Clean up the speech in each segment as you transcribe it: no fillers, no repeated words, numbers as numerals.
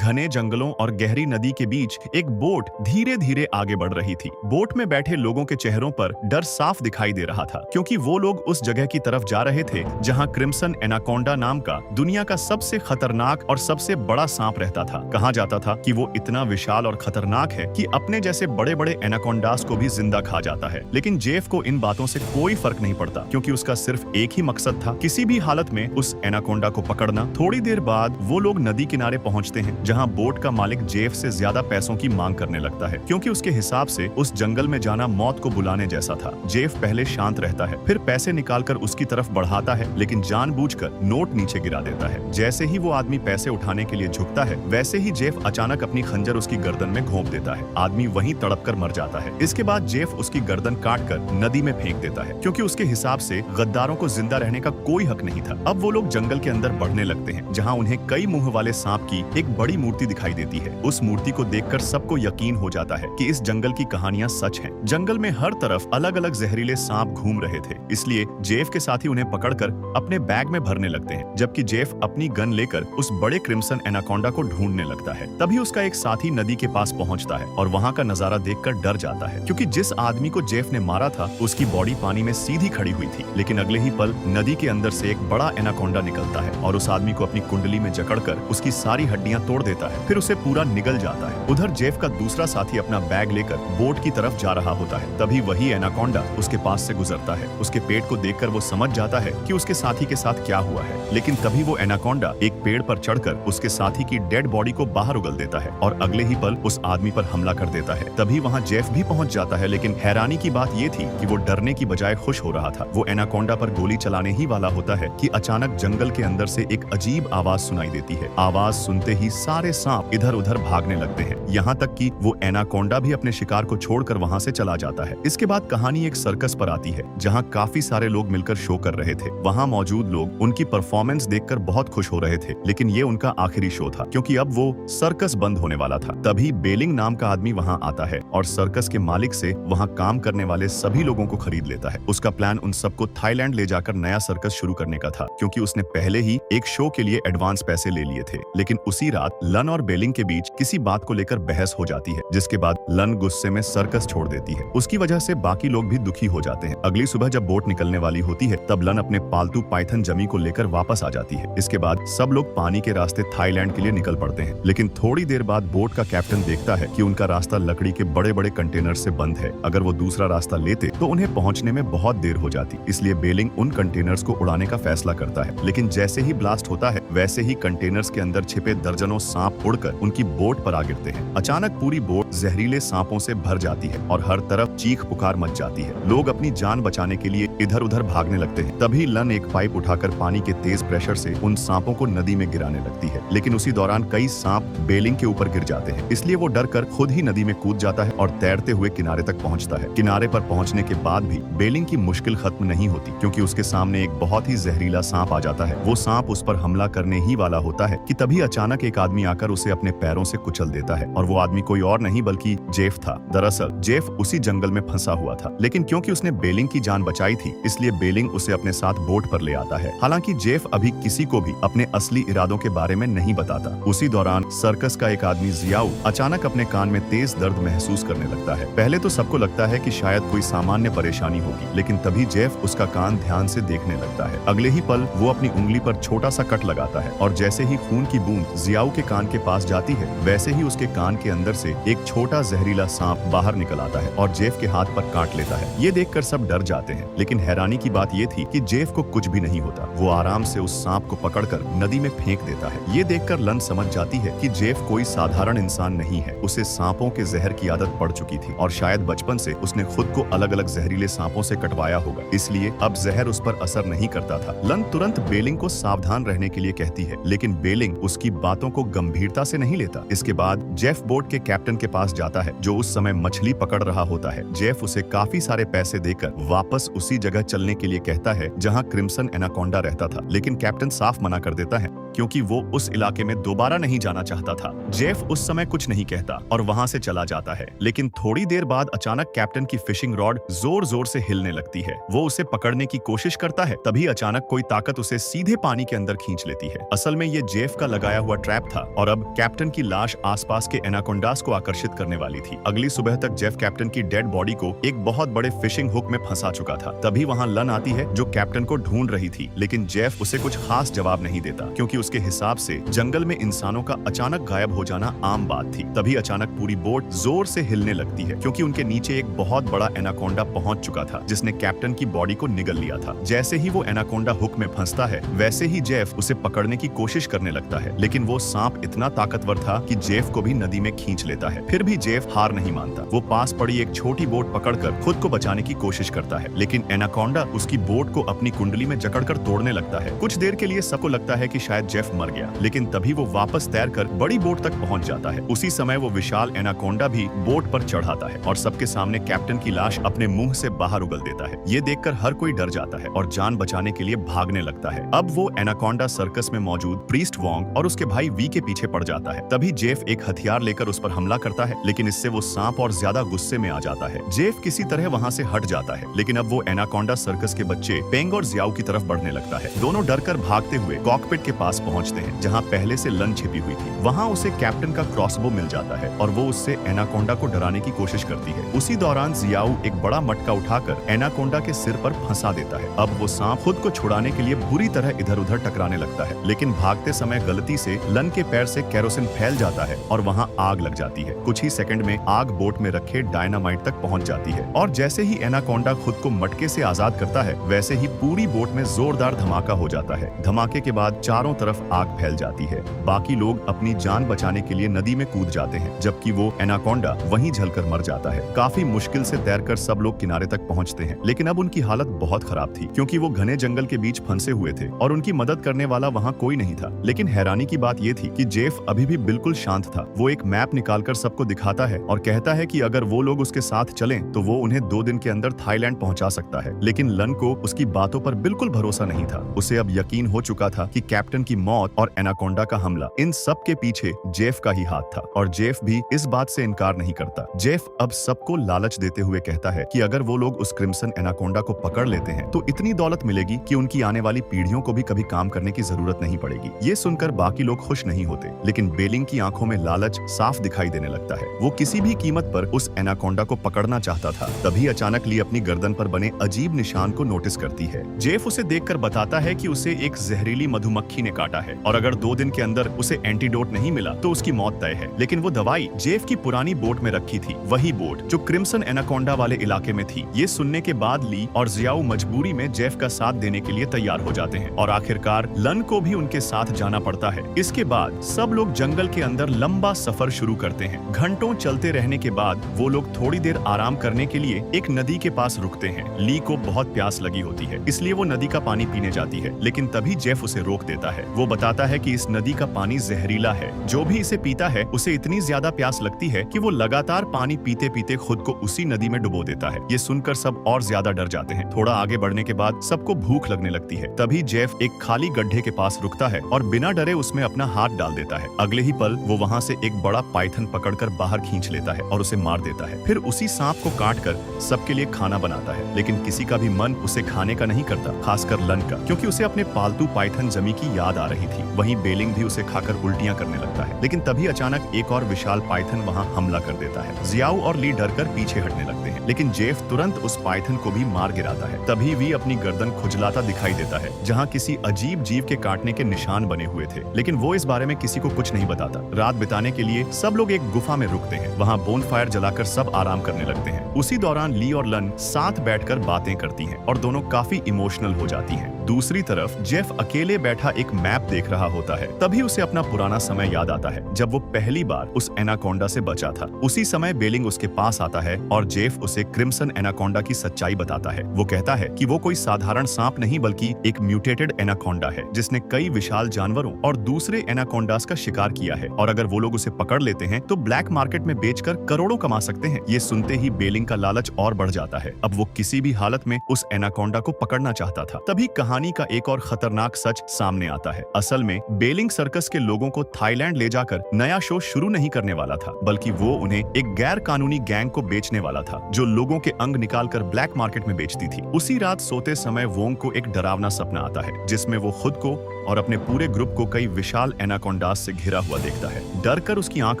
घने जंगलों और गहरी नदी के बीच एक बोट धीरे धीरे आगे बढ़ रही थी। बोट में बैठे लोगों के चेहरों पर डर साफ दिखाई दे रहा था, क्योंकि वो लोग उस जगह की तरफ जा रहे थे जहां क्रिम्सन एनाकोंडा नाम का दुनिया का सबसे खतरनाक और सबसे बड़ा सांप रहता था। कहा जाता था कि वो इतना विशाल और खतरनाक है कि अपने जैसे बड़े बड़े एनाकोंडास को भी जिंदा खा जाता है। लेकिन जेफ को इन बातों से कोई फर्क नहीं पड़ता, क्योंकि उसका सिर्फ एक ही मकसद था, किसी भी हालत में उस एनाकोंडा को पकड़ना। थोड़ी देर बाद वो लोग नदी किनारे पहुंचते हैं, जहां बोट का मालिक जेफ से ज्यादा पैसों की मांग करने लगता है, क्योंकि उसके हिसाब से उस जंगल में जाना मौत को बुलाने जैसा था। जेफ पहले शांत रहता है, फिर पैसे निकालकर उसकी तरफ बढ़ाता है, लेकिन जानबूझकर नोट नीचे गिरा देता है। जैसे ही वो आदमी पैसे उठाने के लिए झुकता है, वैसे ही जेफ अचानक अपनी खंजर उसकी गर्दन में घोंप देता है। आदमी वहीं तड़प कर मर जाता है। इसके बाद जेफ उसकी गर्दन काट कर नदी में फेंक देता है, क्योंकि उसके हिसाब से गद्दारों को जिंदा रहने का कोई हक नहीं था। अब वो लोग जंगल के अंदर बढ़ने लगते हैं, जहाँ उन्हें कई मुंह वाले सांप की एक बड़ी मूर्ति दिखाई देती है। उस मूर्ति को देखकर सबको यकीन हो जाता है कि इस जंगल की कहानियां सच हैं। जंगल में हर तरफ अलग अलग जहरीले सांप घूम रहे थे, इसलिए जेफ के साथी उन्हें पकड़कर अपने बैग में भरने लगते हैं, जबकि जेफ अपनी गन लेकर उस बड़े क्रिम्सन एनाकोंडा को ढूंढने लगता है। तभी उसका एक साथी नदी के पास पहुंचता है और वहां का नजारा देखकर डर जाता है, क्योंकि जिस आदमी को जेफ ने मारा था उसकी बॉडी पानी में सीधी खड़ी हुई थी। लेकिन अगले ही पल नदी के अंदर से एक बड़ा एनाकोंडा निकलता है और उस आदमी को अपनी कुंडली में जकड़कर उसकी सारी हड्डियां तोड़ देता है, फिर उसे पूरा निगल जाता है। उधर जेफ का दूसरा साथी अपना बैग लेकर बोट की तरफ जा रहा होता है। तभी वही एनाकोंडा उसके पास से गुजरता है। उसके पेट को देखकर वो समझ जाता है कि उसके साथी के साथ क्या हुआ है। लेकिन तभी वो एनाकोंडा एक पेड़ पर चढ़कर उसके साथी की डेड बॉडी को बाहर उगल देता है और अगले ही पल उस आदमी पर हमला कर देता है। तभी वहाँ जेफ भी पहुंच जाता है, लेकिन हैरानी की बात ये थी कि वो डरने की बजाय खुश हो रहा था। वो एनाकोंडा पर गोली चलाने ही वाला होता है कि अचानक जंगल के अंदर से एक अजीब आवाज सुनाई देती है। आवाज सुनते ही सारे सांप इधर उधर भागने लगते हैं, यहाँ तक कि वो एनाकोंडा भी अपने शिकार को छोड़कर वहाँ से चला जाता है। इसके बाद कहानी एक सर्कस पर आती है, जहाँ काफी सारे लोग मिलकर शो कर रहे थे। वहाँ मौजूद लोग उनकी परफॉर्मेंस देखकर बहुत खुश हो रहे थे, लेकिन ये उनका आखिरी शो था, क्योंकि अब वो सर्कस बंद होने वाला था। तभी बेलिंग नाम का आदमी वहाँ आता है और सर्कस के मालिक से वहाँ काम करने वाले सभी लोगों को खरीद लेता है। उसका प्लान उन सबको थाईलैंड ले जाकर नया सर्कस शुरू करने का था, क्योंकि उसने पहले ही एक शो के लिए एडवांस पैसे ले लिए थे। लेकिन उसी रात लन और बेलिंग के बीच किसी बात को लेकर बहस हो जाती है, जिसके बाद लन गुस्से में सर्कस छोड़ देती है। उसकी वजह से बाकी लोग भी दुखी हो जाते हैं। अगली सुबह जब बोट निकलने वाली होती है, तब लन अपने पालतू पाइथन जमी को लेकर वापस आ जाती है। इसके बाद सब लोग पानी के रास्ते थाईलैंड के लिए निकल पड़ते हैं। लेकिन थोड़ी देर बाद बोट का कैप्टन देखता है कि उनका रास्ता लकड़ी के बड़े बड़े कंटेनर से बंद है। अगर वो दूसरा रास्ता लेते तो उन्हें पहुंचने में बहुत देर हो जाती, इसलिए बेलिंग उन कंटेनर्स को उड़ाने का फैसला करता है। लेकिन जैसे ही ब्लास्ट होता है, वैसे ही कंटेनर्स के अंदर छिपे दर्जनों सांप उड़कर उनकी बोट पर आ गिरते हैं। अचानक पूरी बोट जहरीले सांपों से भर जाती है और हर तरफ चीख पुकार मच जाती है। लोग अपनी जान बचाने के लिए इधर उधर भागने लगते हैं। तभी लन एक पाइप उठाकर पानी के तेज प्रेशर से उन सांपों को नदी में गिराने लगती है, लेकिन उसी दौरान कई सांप बेलिंग के ऊपर गिर जाते हैं, इसलिए वो डरकर खुद ही नदी में कूद जाता है और तैरते हुए किनारे तक पहुंचता है। किनारे पर पहुंचने के बाद भी बेलिंग की मुश्किल खत्म नहीं होती, क्योंकि उसके सामने एक बहुत ही जहरीला सांप आ जाता है। वो सांप उस पर हमला करने ही वाला होता है कि तभी अचानक एक आदमी आकर उसे अपने पैरों से कुचल देता है, और वो आदमी कोई और नहीं बल्कि जेफ था। दरअसल जेफ उसी जंगल में फंसा हुआ था, लेकिन क्योंकि उसने बेलिंग की जान बचाई थी, इसलिए बेलिंग उसे अपने साथ बोट पर ले आता है। हालांकि जेफ अभी किसी को भी अपने असली इरादों के बारे में नहीं बताता। उसी दौरान सर्कस का एक आदमी जियाऊ अचानक अपने कान में तेज दर्द महसूस करने लगता है। पहले तो सबको लगता है कि शायद कोई सामान्य परेशानी होगी, लेकिन तभी जेफ उसका कान ध्यान से देखने लगता है। अगले ही पल वो अपनी उंगली पर छोटा सा कट लगाता है, और जैसे ही खून की बूंद जियाऊ के कान के पास जाती है, वैसे ही उसके कान के अंदर से एक छोटा जहरीला सांप बाहर निकल आता है और जेफ के हाथ पर काट लेता है। ये देखकर सब डर जाते हैं, लेकिन हैरानी की बात ये थी कि जेफ को कुछ भी नहीं होता। वो आराम से उस सांप को पकड़कर नदी में फेंक देता है। ये देखकर लन समझ जाती है कि जेफ कोई साधारण इंसान नहीं है। उसे सांपों के जहर की आदत पड़ चुकी थी, और शायद बचपन से उसने खुद को अलग अलग जहरीले सांपों से कटवाया होगा, इसलिए अब जहर उस पर असर नहीं करता था। लन तुरंत बेलिंग को सावधान रहने के लिए कहती है, लेकिन बेलिंग उसकी बातों को गंभीरता से नहीं लेता। इसके बाद जेफ बोट के कैप्टन के पास जाता है, जो उस समय मछली पकड़ रहा होता है। जेफ उसे काफी सारे पैसे देकर वापस उसी जगह चलने के लिए कहता है जहां क्रिम्सन एनाकोंडा रहता था, लेकिन कैप्टन साफ मना कर देता है, क्योंकि वो उस इलाके में दोबारा नहीं जाना चाहता था। जेफ उस समय कुछ नहीं कहता और वहां से चला जाता है, लेकिन थोड़ी देर बाद अचानक कैप्टन की फिशिंग रॉड जोर जोर से हिलने लगती है। वो उसे पकड़ने की कोशिश करता है, तभी अचानक कोई ताकत उसे सीधे पानी के अंदर खींच लेती है। असल में ये जेफ का लगाया हुआ ट्रैप था, और अब कैप्टन की लाश आसपास के एनाकोंडास को आकर्षित करने वाली थी। अगली सुबह तक जेफ कैप्टन की डेड बॉडी को एक बहुत बड़े फिशिंग हुक में फंसा चुका था। तभी वहाँ लन आती है जो कैप्टन को ढूंढ रही थी, लेकिन जेफ उसे कुछ खास जवाब नहीं देता क्योंकि उसके हिसाब से जंगल में इंसानों का अचानक गायब हो जाना आम बात थी। तभी अचानक पूरी बोट जोर से हिलने लगती है क्योंकि उनके नीचे एक बहुत बड़ा एनाकोंडा पहुंच चुका था जिसने कैप्टन की बॉडी को निगल लिया था। जैसे ही वो एनाकोंडा हुक में फंसता है वैसे ही जेफ उसे पकड़ने की कोशिश करने लगता है, लेकिन वो सांप इतना ताकतवर था कि जेफ को भी नदी में खींच लेता है। फिर भी जेफ हार नहीं मानता। वो पास पड़ी एक छोटी बोट पकड़कर खुद को बचाने की कोशिश करता है, लेकिन एनाकोंडा उसकी बोट को अपनी कुंडली में जकड़कर तोड़ने लगता है। कुछ देर के लिए सबको लगता है कि शायद जेफ मर गया, लेकिन तभी वो वापस तैरकर बड़ी बोट तक पहुंच जाता है। उसी समय वो विशाल एनाकोंडा भी बोट पर चढ़ आता है और सबके सामने कैप्टन की लाश अपने मुंह से बाहर उगल देता है। ये देखकर हर कोई डर जाता है और जान बचाने के लिए भागने लगता है। अब वो एनाकोंडा सर्कस में मौजूद प्रीस्ट वोंग और उसके भाई वी के पीछे पड़ जाता है। तभी जेफ एक हथियार लेकर उस पर हमला करता है, लेकिन इससे वो सांप और ज्यादा गुस्से में आ जाता है। जेफ किसी तरह वहाँ से हट जाता है, लेकिन अब वो एनाकोंडा सर्कस के बच्चे पेंग और जियाओ की तरफ बढ़ने लगता है। दोनों डरकर भागते हुए कॉकपिट के पास पहुँचते हैं जहाँ पहले से लन छिपी हुई थी। वहाँ उसे कैप्टन का क्रॉसबो मिल जाता है और वो उससे एनाकोंडा को डराने की कोशिश करती है। उसी दौरान जियाओ एक बड़ा मटका उठाकर एनाकोंडा के सिर पर फंसा देता है। अब वो सांप खुद को छुड़ाने के लिए बुरी तरह इधर उधर टकराने लगता है, लेकिन भागते समय गलती से लन के पैर से केरोसिन फैल जाता है और वहाँ आग लग जाती है। कुछ ही सेकंड में आग बोट में रखे डायनामाइट तक पहुँच जाती है और जैसे ही एनाकोंडा खुद को मटके से आजाद करता है वैसे ही पूरी बोट में जोरदार धमाका हो जाता है। धमाके के बाद चारों तरफ आग फैल जाती है। बाकी लोग अपनी जान बचाने के लिए नदी में कूद जाते हैं, जबकि वो एनाकोंडा वहीं जलकर मर जाता है। काफी मुश्किल से तैरकर सब लोग किनारे तक पहुंचते हैं, लेकिन अब उनकी हालत बहुत खराब थी क्योंकि वो घने जंगल के बीच फंसे हुए थे और उनकी मदद करने वाला वहाँ कोई नहीं था। लेकिन हैरानी की बात ये थी कि जेफ अभी भी बिल्कुल शांत था। वो एक मैप निकालकर सबको दिखाता है और कहता है कि अगर वो लोग उसके साथ चलें तो वो उन्हें 2 दिन के अंदर थाईलैंड पहुंचा सकता है। लेकिन लन को उसकी बातों पर बिल्कुल भरोसा नहीं था। उसे अब यकीन हो चुका था कि कैप्टन की मौत और एनाकोंडा का हमला, इन सब के पीछे जेफ का ही हाथ था और जेफ भी इस बात से इनकार नहीं करता। जेफ अब सबको लालच देते हुए कहता है कि अगर वो लोग उस क्रिम्सन एनाकोंडा को पकड़ लेते हैं तो इतनी दौलत मिलेगी कि उनकी आने वाली पीढ़ियों को भी कभी काम करने की जरूरत नहीं पड़ेगी। ये सुनकर बाकी लोग खुश नहीं होते, लेकिन बेलिंग की आंखों में लालच साफ दिखाई देने लगता है। वो किसी भी कीमत पर उस एनाकोंडा को पकड़ना चाहता था। तभी अचानक ली अपनी गर्दन पर बने अजीब निशान को नोटिस करती है। जेफ उसे देखकर बताता है कि उसे एक जहरीली मधुमक्खी ने काटा है और अगर 2 दिन के अंदर उसे एंटीडोट नहीं मिला तो उसकी मौत तय है। लेकिन वो दवाई जेफ की पुरानी बोट में रखी थी, वही बोट जो क्रिम्सन एनाकोंडा वाले इलाके में थी। ये सुनने के बाद ली और जियाओ मजबूरी में जेफ का साथ देने के लिए तैयार हो जाते हैं और आखिरकार लन को भी उनके साथ जाना पड़ता है। इसके बाद सब लोग जंगल के अंदर लंबा सफर शुरू करते हैं। घंटों चलते रहने के बाद वो लोग थोड़ी देर आराम करने के लिए एक नदी के पास रुकते हैं। ली को बहुत प्यास लगी होती है, इसलिए वो नदी का पानी पीने जाती है, लेकिन तभी जेफ उसे रोक देता है। वो बताता है कि इस नदी का पानी जहरीला है, जो भी इसे पीता है उसे इतनी ज्यादा प्यास लगती है कि वो लगातार पानी पीते पीते खुद को उसी नदी में डुबो देता है। ये सुनकर सब और ज्यादा डर जाते हैं। थोड़ा आगे बढ़ने के बाद सबको भूख लगने लगती है। तभी जेफ एक खाली गड्ढे के पास रुकता है और बिना डरे उसमें अपना हाथ डाल देता है। अगले ही पल वो वहाँ से एक बड़ा पाइथन पकड़कर बाहर खींच लेता है और उसे मार देता है। फिर उसी सांप को काटकर सबके लिए खाना बनाता है, लेकिन किसी का भी मन उसे खाने का नहीं करता, खासकर लन का, क्योंकि उसे अपने पालतू पाइथन जमी की याद आ रही थी। वहीं बेलिंग भी उसे खाकर उल्टियां करने लगता है। लेकिन तभी अचानक एक और विशाल पाइथन वहाँ हमला कर देता है। जियाओ और ली डरकर पीछे हटने लगते हैं, लेकिन जेफ तुरंत उस पाइथन को भी मार गिराता है। तभी वी अपनी गर्दन खुजलाता दिखाई देता है, जहाँ किसी अजीब जीव के काटने के निशान बने हुए थे, लेकिन वो इस बारे में किसी को कुछ नहीं बताता। रात बिताने के लिए सब लोग एक गुफा में रुकते हैं। वहाँ बोनफायर जलाकर सब आराम करने लगते हैं। उसी दौरान ली और लन साथ बैठकर बातें करती हैं और दोनों काफी इमोशनल हो जाती हैं। दूसरी तरफ जेफ अकेले बैठा एक मैप देख रहा होता है। तभी उसे अपना पुराना समय याद आता है, जब वो पहली बार उस एनाकोंडा से बचा था। उसी समय बेलिंग उसके पास आता है और जेफ उसे क्रिम्सन एनाकोंडा की सच्चाई बताता है। वो कहता है कि वो कोई साधारण सांप नहीं बल्कि एक म्यूटेटेड एनाकोंडा है, जिसने कई विशाल जानवरों और दूसरे एनाकोंडास का शिकार किया है और अगर वो लोग उसे पकड़ लेते हैं तो ब्लैक मार्केट में बेचकर करोड़ों कमा सकते हैं। ये सुनते ही बेलिंग का लालच और बढ़ जाता है। अब वो किसी भी हालत में उस एनाकोंडा को पकड़ना चाहता था। तभी कहानी का एक और खतरनाक सच सामने आता है। असल में बेलिंग सर्कस के लोगों को थाईलैंड ले जाकर नया शो शुरू नहीं करने वाला था, बल्कि वो उन्हें एक गैर कानूनी गैंग को बेचने वाला था, जो लोगों के अंग निकालकर ब्लैक मार्केट में बेचती थी। उसी रात सोते समय वोंग को एक डरावना सपना आता है, जिसमें वो खुद को और अपने पूरे ग्रुप को कई विशाल एनाकोंडास से घिरा हुआ देखता है। डर कर उसकी आंख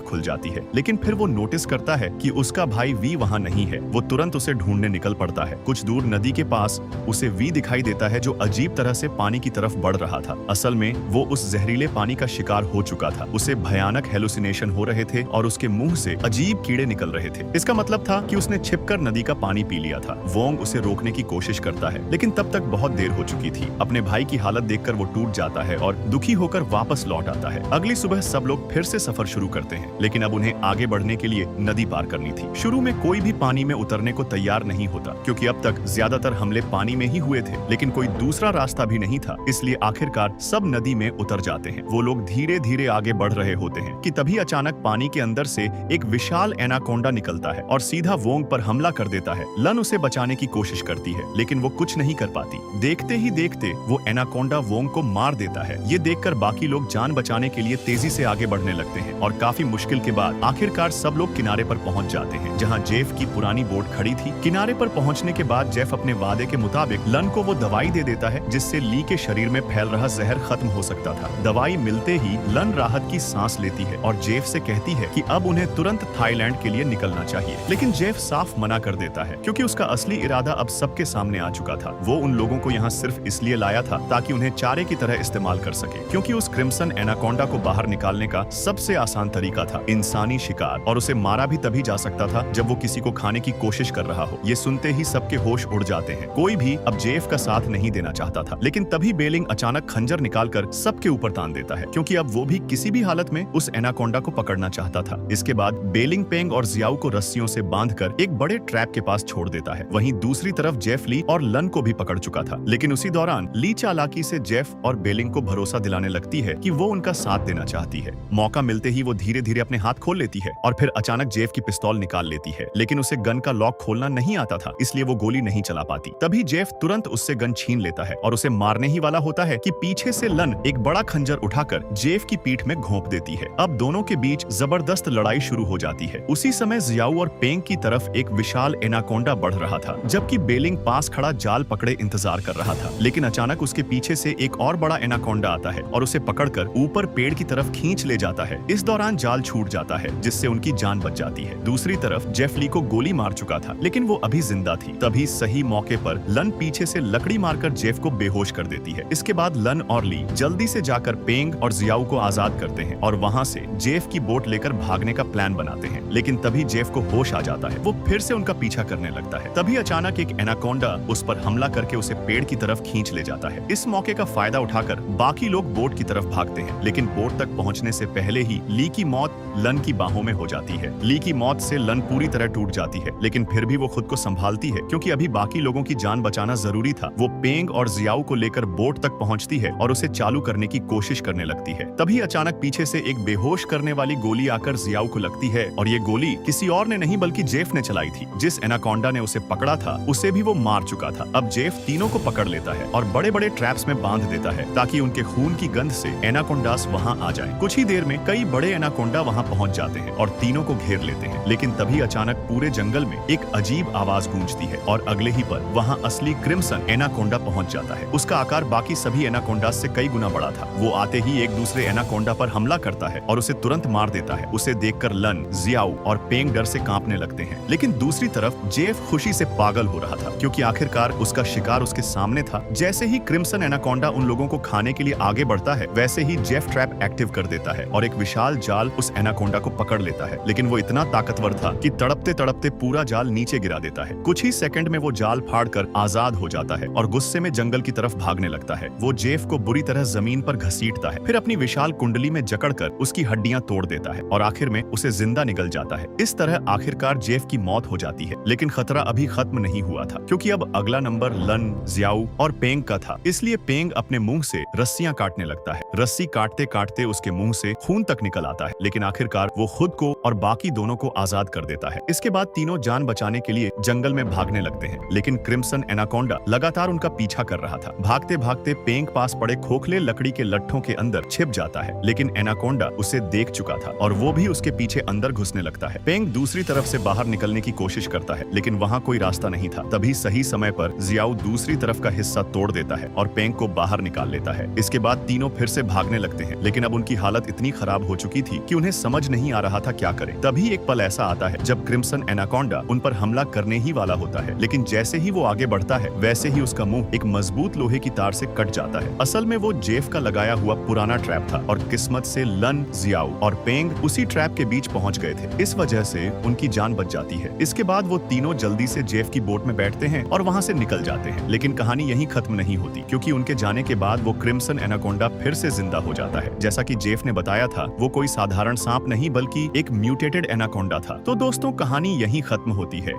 खुल जाती है, लेकिन फिर वो नोटिस करता है कि उसका भाई वी वहाँ नहीं है। वो तुरंत उसे ढूंढने निकल पड़ता है। कुछ दूर नदी के पास उसे वी दिखाई देता है, जो अजीब तरह से पानी की तरफ बढ़ रहा था। असल में वो उस जहरीले पानी का शिकार हो चुका था। उसे भयानक हेलुसिनेशन हो रहे थे और उसके मुंह से अजीब कीड़े निकल रहे थे। इसका मतलब था कि उसने छिपकर नदी का पानी पी लिया था। वोंग उसे रोकने की कोशिश करता है, लेकिन तब तक बहुत देर हो चुकी थी। अपने भाई की हालत देखकर वो टूट जाता है और दुखी होकर वापस लौट आता है। अगली सुबह सब लोग फिर से सफर शुरू करते हैं, लेकिन अब उन्हें आगे बढ़ने के लिए नदी पार करनी थी। शुरू में कोई भी पानी में उतरने को तैयार नहीं होता, क्योंकि अब तक ज्यादातर हमले पानी में ही हुए थे, लेकिन कोई दूसरा रास्ता भी नहीं था। इसलिए आखिरकार सब नदी में उतर जाते हैं। वो लोग धीरे धीरे आगे बढ़ रहे होते हैं कि तभी अचानक पानी के अंदर से एक विशाल एनाकोंडा निकलता है और सीधा वोंग पर हमला कर देता है। लन उसे बचाने की कोशिश करती है, लेकिन वो कुछ नहीं कर पाती। देखते ही देखते वो एनाकोंडा वोंग को मार देता है। ये देखकर बाकी लोग जान बचाने के लिए तेजी से आगे बढ़ने लगते हैं और काफी मुश्किल के बाद आखिरकार सब लोग किनारे पर पहुंच जाते हैं, जहां जेफ की पुरानी बोट खड़ी थी। किनारे पर पहुंचने के बाद जेफ अपने वादे के मुताबिक लन को वो दवाई दे देता है, जिससे ली के शरीर में फैल रहा जहर खत्म हो सकता था। दवाई मिलते ही लन राहत की सांस लेती है और जेफ से कहती है कि अब उन्हें तुरंत थाईलैंड के लिए निकलना चाहिए, लेकिन जेफ साफ मना कर देता है, क्योंकि उसका असली इरादा अब सबके सामने आ चुका था। वो उन लोगों को यहाँ सिर्फ इसलिए लाया था ताकि उन्हें चारे की तरह इस्तेमाल कर सके, क्योंकि उस क्रिम्सन एनाकोंडा को बाहर निकालने का सबसे आसान तरीका था इंसानी शिकार, और उसे मारा भी तभी जा सकता था जब वो किसी को खाने की कोशिश कर रहा हो। ये सुनते ही सबके होश उड़ जाते हैं। कोई भी अब जेफ का साथ नहीं देना चाहता था, लेकिन तभी बेलिंग अचानक खंजर निकालकर सबके ऊपर तान देता है, क्योंकि अब वो भी किसी भी हालत में उस एनाकोंडा को पकड़ना चाहता था। इसके बाद बेलिंग पेंग और जियाओ को रस्सियों से बांधकर एक बड़े ट्रैप के पास छोड़ देता है। वहीं दूसरी तरफ जेफ ली और लन को भी पकड़ चुका था, लेकिन उसी दौरान ली चालाकी से जेफ और बेलिंग को भरोसा दिलाने लगती है कि वो उनका साथ देना चाहती है। मौका मिलते ही वो धीरे धीरे अपने हाथ खोल लेती है और फिर अचानक जेफ की पिस्तौल निकाल लेती है, लेकिन उसे गन का लॉक खोलना नहीं आता था, इसलिए वो गोली नहीं चला पाती। तभी जेफ तुरंत उससे गन छीन लेता है और उसे मारने ही वाला होता है कि पीछे से लन एक बड़ा खंजर उठाकर जेफ की पीठ में घोंप देती है। अब दोनों के बीच जबरदस्त लड़ाई शुरू हो जाती है। उसी समय जियाओ और पेंग की तरफ एक विशाल एनाकोंडा बढ़ रहा था, जबकि बेलिंग पास खड़ा जाल पकड़े इंतजार कर रहा था। लेकिन अचानक उसके पीछे से एक और बड़ा एनाकोंडा आता है और उसे पकड़कर ऊपर पेड़ की तरफ खींच ले जाता है। इस दौरान जाल छूट जाता है, जिससे उनकी जान बच जाती है। दूसरी तरफ जेफ ली को गोली मार चुका था, लेकिन वो अभी जिंदा थी। तभी सही मौके पर लन पीछे से लकड़ी मारकर जेफ को बेहोश कर देती है। इसके बाद लन और ली जल्दी से जाकर पेंग और जियाओ को आजाद करते हैं और वहां से जेफ की बोट लेकर भागने का प्लान बनाते हैं। लेकिन तभी जेफ को होश आ जाता है। वो फिर से उनका पीछा करने लगता है। तभी अचानक एक एनाकोंडा उस पर हमला करके उसे पेड़ की तरफ खींच ले जाता है। इस मौके का फायदा उठाकर बाकी लोग बोट की तरफ भागते हैं, लेकिन बोट तक पहुंचने से पहले ही ली की मौत लन की बाहों में हो जाती है। ली की मौत से लन पूरी तरह टूट जाती है, लेकिन फिर भी वो खुद को संभालती है, क्योंकि अभी बाकी लोगों की जान बचाना जरूरी था। वो पेंग और जियाओ को लेकर बोट तक पहुंचती है और उसे चालू करने की कोशिश करने लगती है। तभी अचानक पीछे से एक बेहोश करने वाली गोली आकर जियाओ को लगती है, और ये गोली किसी और ने नहीं बल्कि जेफ ने चलाई थी। जिस एनाकोंडा ने उसे पकड़ा था उसे भी वो मार चुका था। अब जेफ तीनों को पकड़ लेता है और बड़े बड़े ट्रैप्स में बांध देता है, ताकि उनके खून की गंध से एनाकोंडास वहां आ जाए। कुछ ही देर में कई बड़े एनाकोंडा वहां पहुंच जाते हैं और तीनों को घेर लेते हैं। लेकिन तभी अचानक पूरे जंगल में एक अजीब आवाज गूंजती है और अगले ही पल वहां असली क्रिम्सन एनाकोंडा पहुंच जाता है। उसका आकार बाकी सभी एनाकोंडास से कई गुना बड़ा था। वो आते ही एक दूसरे एनाकोंडा पर हमला करता है और उसे तुरंत मार देता है। उसे देखकर लन, जियाओ और पेंग डर से कांपने लगते हैं। लेकिन दूसरी तरफ जेफ खुशी से पागल हो रहा था, क्योंकि आखिरकार उसका शिकार उसके सामने था। जैसे ही क्रिम्सन एनाकोंडा उन लोगों को खाने के लिए आगे बढ़ता है, वैसे ही जेफ ट्रैप एक्टिव कर देता है और एक विशाल जाल उस एनाकोंडा को पकड़ लेता है। लेकिन वो इतना ताकतवर था कि तड़पते तड़पते पूरा जाल नीचे गिरा देता है। कुछ ही सेकंड में वो जाल फाड़कर आजाद हो जाता है और गुस्से में जंगल की तरफ भागने लगता है। वो जेफ को बुरी तरह जमीन पर घसीटता है, फिर अपनी विशाल कुंडली में जकड़कर उसकी हड्डियां तोड़ देता है और आखिर में उसे जिंदा निगल जाता है। इस तरह आखिरकार जेफ की मौत हो जाती है। लेकिन खतरा अभी खत्म नहीं हुआ था, क्योंकि अब अगला नंबर लन, जियाओ और पेंग का था। इसलिए पेंग अपने मुंह से रस्सियां काटने लगता है। रस्सी काटते काटते उसके मुंह से खून तक निकल आता है, लेकिन आखिरकार वो खुद को और बाकी दोनों को आजाद कर देता है। इसके बाद तीनों जान बचाने के लिए जंगल में भागने लगते हैं, लेकिन क्रिम्सन एनाकोंडा लगातार उनका पीछा कर रहा था। भागते भागते पेंग पास पड़े खोखले लकड़ी के लट्ठों के अंदर छिप जाता है, लेकिन एनाकोंडा उसे देख चुका था और वो भी उसके पीछे अंदर घुसने लगता है। पेंग दूसरी तरफ से बाहर निकलने की कोशिश करता है, लेकिन वहाँ कोई रास्ता नहीं था। तभी सही समय पर जियाओ दूसरी तरफ का हिस्सा तोड़ देता है और पेंग को बाहर निकाल लेता जाता है। इसके बाद तीनों फिर से भागने लगते हैं, लेकिन अब उनकी हालत इतनी खराब हो चुकी थी कि उन्हें समझ नहीं आ रहा था क्या करें। तभी एक पल ऐसा आता है जब क्रिम्सन एनाकोंडा उन पर हमला करने ही वाला होता है, लेकिन जैसे ही वो आगे बढ़ता है वैसे ही उसका मुंह एक मजबूत लोहे की तार से कट जाता है। असल में वो जेफ का लगाया हुआ पुराना ट्रैप था और किस्मत से लन, जियाओ और पेंग उसी ट्रैप के बीच पहुंच गए थे। इस वजह से उनकी जान बच जाती है। इसके बाद वो तीनों जल्दी से जेफ की बोट में बैठते हैं और वहां से निकल जाते हैं। लेकिन कहानी यहीं खत्म नहीं होती, क्योंकि उनके जाने के बाद वो क्रिम्सन एनाकोंडा फिर से जिंदा हो जाता है। जैसा कि जेफ ने बताया था, वो कोई साधारण सांप नहीं बल्कि एक म्यूटेटेड एनाकोंडा था। तो दोस्तों, कहानी यहीं खत्म होती है।